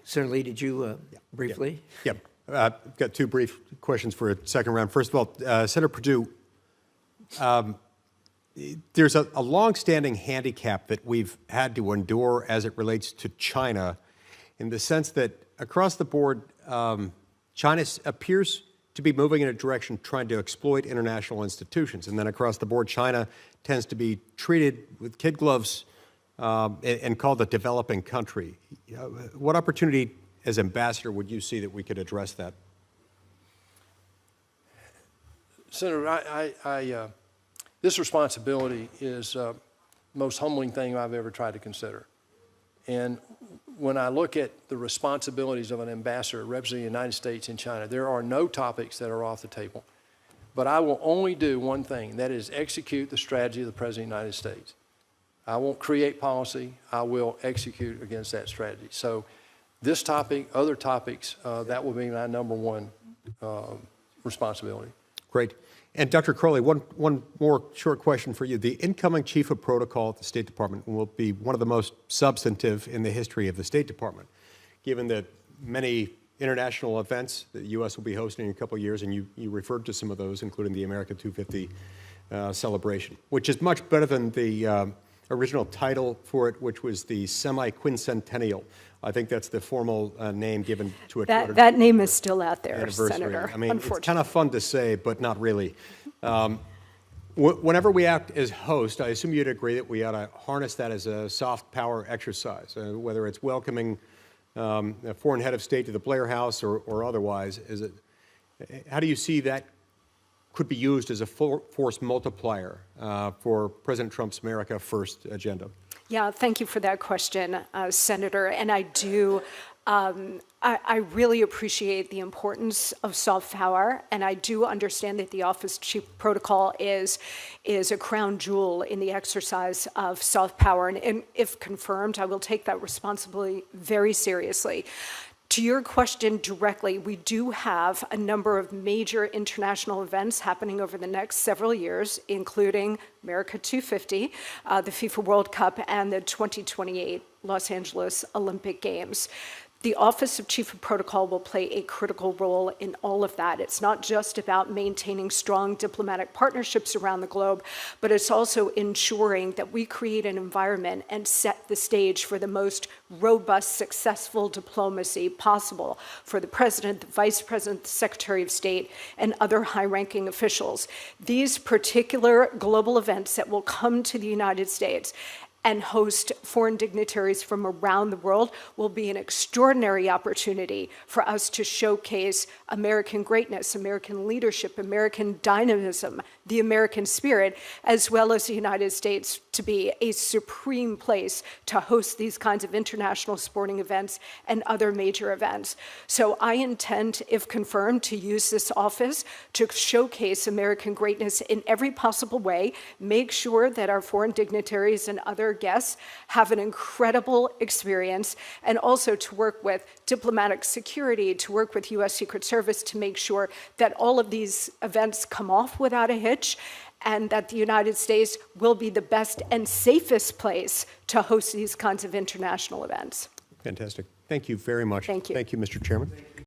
Senator Lee, did you briefly? Yeah. I've got two brief questions for a second round. First of all, Senator Perdue, there's a long-standing handicap that we've had to endure as it relates to China, in the sense that across the board, China appears to be moving in a direction trying to exploit international institutions. And then across the board, China tends to be treated with kid gloves and called a developing country. What opportunity as ambassador would you see that we could address that? Senator, this responsibility is the most humbling thing I've ever tried to consider. And when I look at the responsibilities of an ambassador representing the United States in China, there are no topics that are off the table. But I will only do one thing, that is execute the strategy of the President of the United States. I won't create policy, I will execute against that strategy. So this topic, other topics, that will be my number one responsibility. Great. And Dr. Crowley, one more short question for you. The incoming chief of protocol at the State Department will be one of the most substantive in the history of the State Department, given that many international events that the U.S. will be hosting in a couple of years, and you referred to some of those, including the America 250 celebration, which is much better than the original title for it, which was the semi-quincentennial. I think that's the formal name given to it. That name is still out there, Senator. I mean, it's kind of fun to say, but not really. Whenever we act as host, I assume you'd agree that we ought to harness that as a soft power exercise, whether it's welcoming a foreign head of state to the Blair House or otherwise. How do you see that could be used as a force multiplier for President Trump's America First agenda? Yeah, thank you for that question, Senator. And I do, I really appreciate the importance of soft power, and I do understand that the Office of Chief Protocol is a crown jewel in the exercise of soft power. And if confirmed, I will take that responsibility very seriously. To your question directly, we do have a number of major international events happening over the next several years, including America 250, the FIFA World Cup, and the 2028 Los Angeles Olympic Games. The Office of Chief of Protocol will play a critical role in all of that. It's not just about maintaining strong diplomatic partnerships around the globe, but it's also ensuring that we create an environment and set the stage for the most robust, successful diplomacy possible for the President, the Vice President, the Secretary of State, and other high-ranking officials. These particular global events that will come to the United States and host foreign dignitaries from around the world will be an extraordinary opportunity for us to showcase American greatness, American leadership, American dynamism, the American spirit, as well as the United States to be a supreme place to host these kinds of international sporting events and other major events. So I intend, if confirmed, to use this office to showcase American greatness in every possible way, make sure that our foreign dignitaries and other guests have an incredible experience, and also to work with diplomatic security, to work with U.S. Secret Service to make sure that all of these events come off without a hitch, and that the United States will be the best and safest place to host these kinds of international events. Fantastic. Thank you very much. Thank you. Thank you, Mr. Chairman.